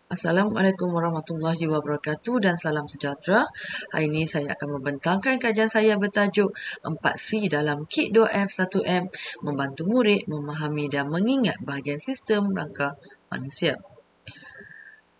Assalamualaikum warahmatullahi wabarakatuh dan salam sejahtera. Hari ini saya akan membentangkan kajian saya bertajuk 4C dalam Kit 2F1M, membantu murid memahami dan mengingat bahagian sistem rangka manusia.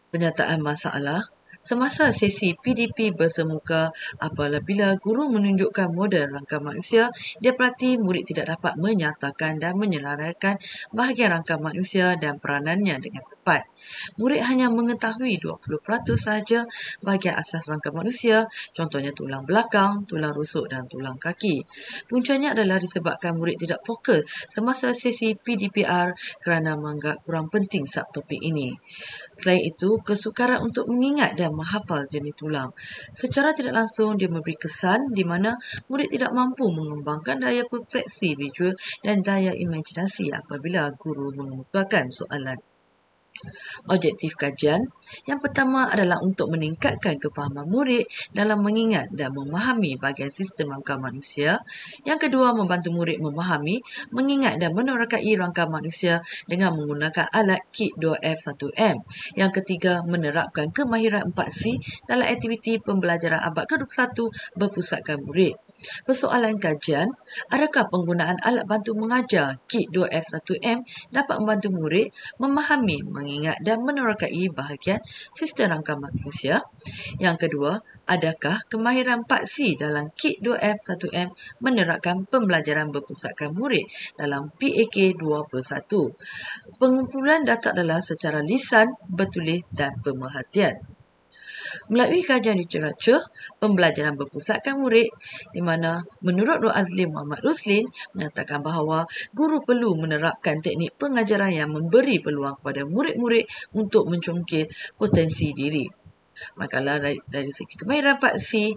Penyataan masalah. Semasa sesi PDP bersemuka, apabila guru menunjukkan model rangka manusia, dia perhati murid tidak dapat menyatakan dan menyelaraskan bahagian rangka manusia dan peranannya dengan tepat. Murid hanya mengetahui 20% sahaja bahagian asas rangka manusia, contohnya tulang belakang, tulang rusuk dan tulang kaki. Puncanya adalah disebabkan murid tidak fokus semasa sesi PDPR kerana menganggap kurang penting subtopik ini. Selain itu, kesukaran untuk mengingat dan menghafal jenis tulang. Secara tidak langsung, dia memberi kesan di mana murid tidak mampu mengembangkan daya persepsi visual dan daya imajinasi apabila guru mengemukakan soalan. Objektif kajian yang pertama adalah untuk meningkatkan kefahaman murid dalam mengingat dan memahami bahagian sistem rangka manusia. Yang kedua, membantu murid memahami, mengingat dan menerokai rangka manusia dengan menggunakan alat Kit 2F1M. Yang ketiga, menerapkan kemahiran 4C dalam aktiviti pembelajaran abad ke-21 berpusatkan murid. Persoalan kajian, adakah penggunaan alat bantu mengajar Kit 2F1M dapat membantu murid memahami, mengingat dan menerokai bahagian sistem rangka manusia? Yang kedua, adakah kemahiran 4C dalam Kit 2F1M menerapkan pembelajaran berpusatkan murid dalam PAK 21? Pengumpulan data adalah secara lisan, bertulis dan pemerhatian. Melalui kajian literatur pembelajaran berpusatkan murid, di mana menurut Nur Azli Muhammad Ruslin menyatakan bahawa guru perlu menerapkan teknik pengajaran yang memberi peluang kepada murid-murid untuk mencongkir potensi diri. Makalah dari segi kemahiran 4C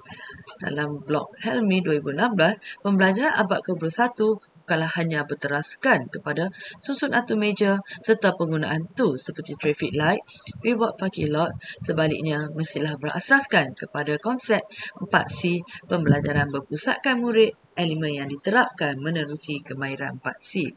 dalam blog Helmi 2016, pembelajaran abad ke-21 bukanlah hanya berteraskan kepada susun atur meja serta penggunaan tool seperti traffic light, reward parking lot. Sebaliknya, mestilah berasaskan kepada konsep 4C pembelajaran berpusatkan murid, elemen yang diterapkan menerusi kemahiran 4C.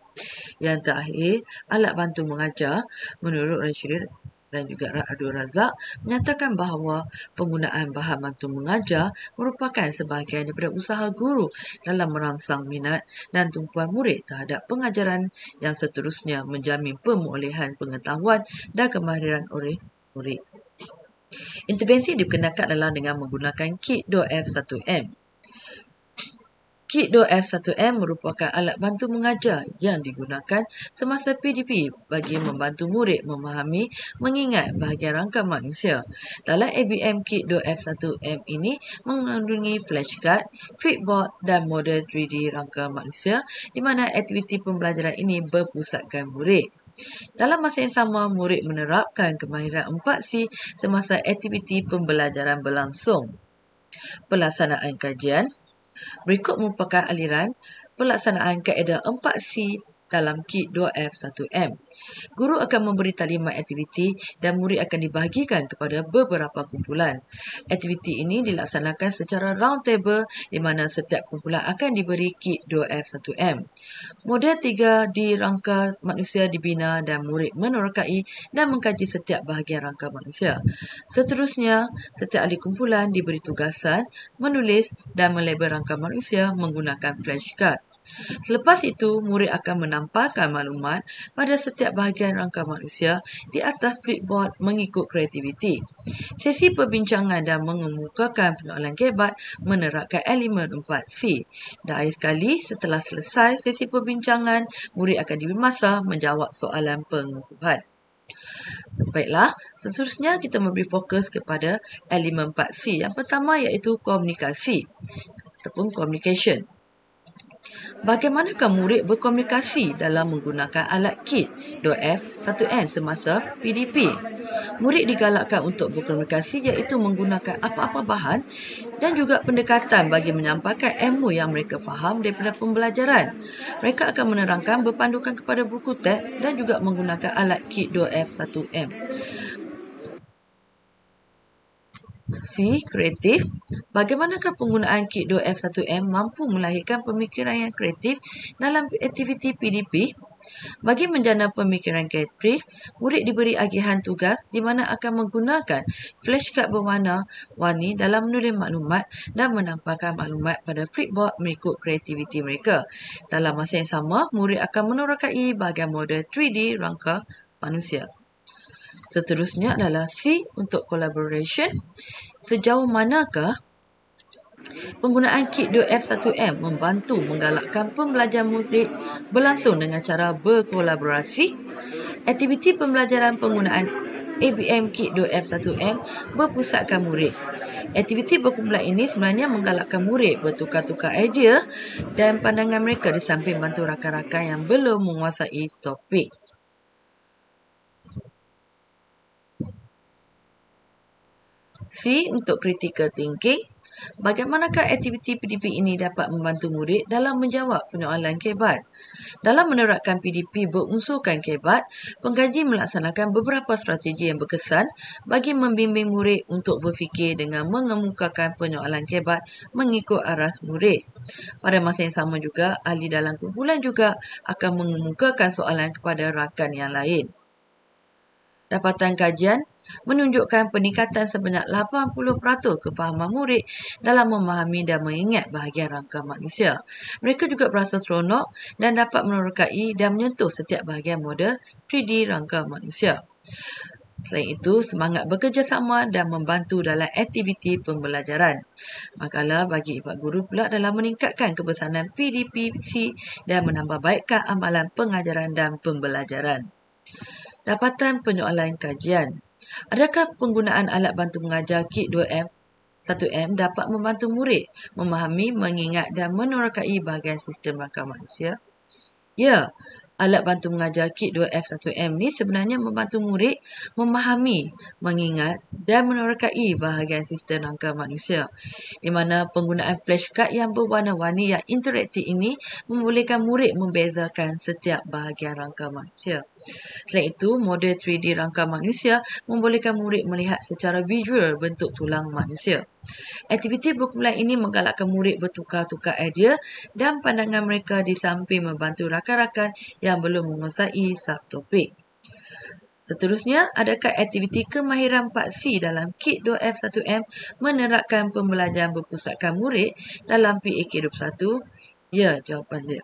Yang terakhir, alat bantu mengajar. Menurut Rashid dan juga Abdul Razak menyatakan bahawa penggunaan bahan bantu mengajar merupakan sebahagian daripada usaha guru dalam merangsang minat dan tumpuan murid terhadap pengajaran yang seterusnya menjamin pemulihan pengetahuan dan kemahiran oleh murid. Intervensi diperkenalkan adalah dengan menggunakan Kit 2F1M. Kit 2F1M merupakan alat bantu mengajar yang digunakan semasa PDP bagi membantu murid memahami, mengingat bahagian rangka manusia. Dalam ABM Kit 2F1M ini mengandungi flashcard, flipboard dan model 3D rangka manusia di mana aktiviti pembelajaran ini berpusatkan murid. Dalam masa yang sama, murid menerapkan kemahiran 4C semasa aktiviti pembelajaran berlangsung. Pelaksanaan kajian. Berikut merupakan aliran pelaksanaan kaedah 4C dalam Kit 2F1M. Guru akan memberi talimat aktiviti dan murid akan dibahagikan kepada beberapa kumpulan. Aktiviti ini dilaksanakan secara round table di mana setiap kumpulan akan diberi Kit 2F1M. Model 3D rangka manusia dibina dan murid menerokai dan mengkaji setiap bahagian rangka manusia. Seterusnya, setiap ahli kumpulan diberi tugasan menulis dan melabel rangka manusia menggunakan flashcard. Selepas itu, murid akan menampalkan maklumat pada setiap bahagian rangka manusia di atas flipboard mengikut kreativiti. Sesi perbincangan dan mengemukakan persoalan kebat menerapkan elemen 4C. Dan akhir sekali, setelah selesai sesi perbincangan, murid akan diberi masa menjawab soalan pengukuhan. Baiklah, seterusnya kita memberi fokus kepada elemen 4C. Yang pertama iaitu komunikasi ataupun communication. Bagaimanakah murid berkomunikasi dalam menggunakan alat Kit 2F1M semasa PDP? Murid digalakkan untuk berkomunikasi iaitu menggunakan apa-apa bahan dan juga pendekatan bagi menyampaikan ilmu yang mereka faham daripada pembelajaran. Mereka akan menerangkan berpandukan kepada buku teks dan juga menggunakan alat Kit 2F1M. C. Kreatif. Bagaimanakah penggunaan Kit 2F1M mampu melahirkan pemikiran yang kreatif dalam aktiviti PDP? Bagi menjana pemikiran kreatif, murid diberi agihan tugas di mana akan menggunakan flashcard berwarna-warni dalam menulis maklumat dan menampakkan maklumat pada flipboard mengikut kreativiti mereka. Dalam masa yang sama, murid akan menerokai bahagian model 3D rangka manusia. Seterusnya adalah C untuk collaboration. Sejauh manakah penggunaan Kit 2F1M membantu menggalakkan pembelajaran murid berlangsung dengan cara berkolaborasi? Aktiviti pembelajaran penggunaan ABM Kit 2F1M berpusatkan murid. Aktiviti berkumpulan ini sebenarnya menggalakkan murid bertukar-tukar idea dan pandangan mereka di samping bantu rakan-rakan yang belum menguasai topik. C untuk critical thinking. Bagaimanakah aktiviti PDP ini dapat membantu murid dalam menjawab penyoalan kebat? Dalam menerapkan PDP berunsurkan kebat, pengkaji melaksanakan beberapa strategi yang berkesan bagi membimbing murid untuk berfikir dengan mengemukakan penyoalan kebat mengikut aras murid. Pada masa yang sama juga, ahli dalam kumpulan juga akan mengemukakan soalan kepada rakan yang lain. Dapatan kajian menunjukkan peningkatan sebanyak 80% kefahaman murid dalam memahami dan mengingat bahagian rangka manusia. Mereka juga berasa seronok dan dapat menerokai dan menyentuh setiap bahagian model 3D rangka manusia. Selain itu, semangat bekerjasama dan membantu dalam aktiviti pembelajaran. Makalah bagi Pak Guru pula dalam meningkatkan kebersamaan PDPC dan menambah baikkan amalan pengajaran dan pembelajaran. Dapatan penyoalan kajian. Adakah penggunaan alat bantu mengajar Kit 2F1M dapat membantu murid memahami, mengingat dan menerokai bahagian sistem rangka manusia? Ya, alat bantu mengajar Kit 2F1M ni sebenarnya membantu murid memahami, mengingat dan menerokai bahagian sistem rangka manusia. Di mana penggunaan flashcard yang berwarna-warni yang interaktif ini membolehkan murid membezakan setiap bahagian rangka manusia. Selain itu, model 3D rangka manusia membolehkan murid melihat secara visual bentuk tulang manusia. Aktiviti berkumpulan ini menggalakkan murid bertukar-tukar idea dan pandangan mereka di samping membantu rakan-rakan yang belum menguasai subtopik. Seterusnya, adakah aktiviti kemahiran 4C dalam Kit 2F1M menerapkan pembelajaran berpusatkan murid dalam PAK21? Ya, jawapan dia.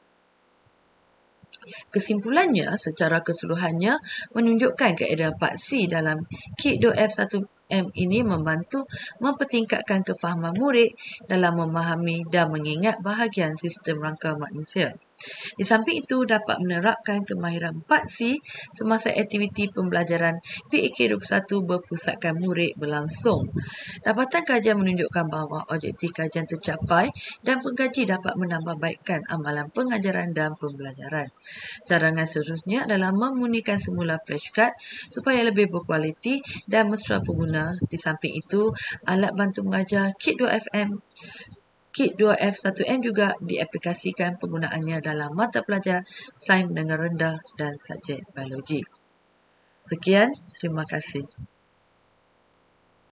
Kesimpulannya, secara keseluruhannya menunjukkan kaedah 4C dalam Kit 2F1M ini membantu mempertingkatkan kefahaman murid dalam memahami dan mengingat bahagian sistem rangka manusia. Di samping itu, dapat menerapkan kemahiran 4C semasa aktiviti pembelajaran PAK21 berpusatkan murid berlangsung. Dapatan kajian menunjukkan bahawa objektif kajian tercapai dan pengkaji dapat menambahbaikkan amalan pengajaran dan pembelajaran. Cadangan seterusnya adalah memunikan semula flashcard supaya lebih berkualiti dan mesra pengguna. Di samping itu, alat bantu mengajar Kit 2F1M juga diaplikasikan penggunaannya dalam mata pelajaran sains menengah rendah dan subjek biologi. Sekian, terima kasih.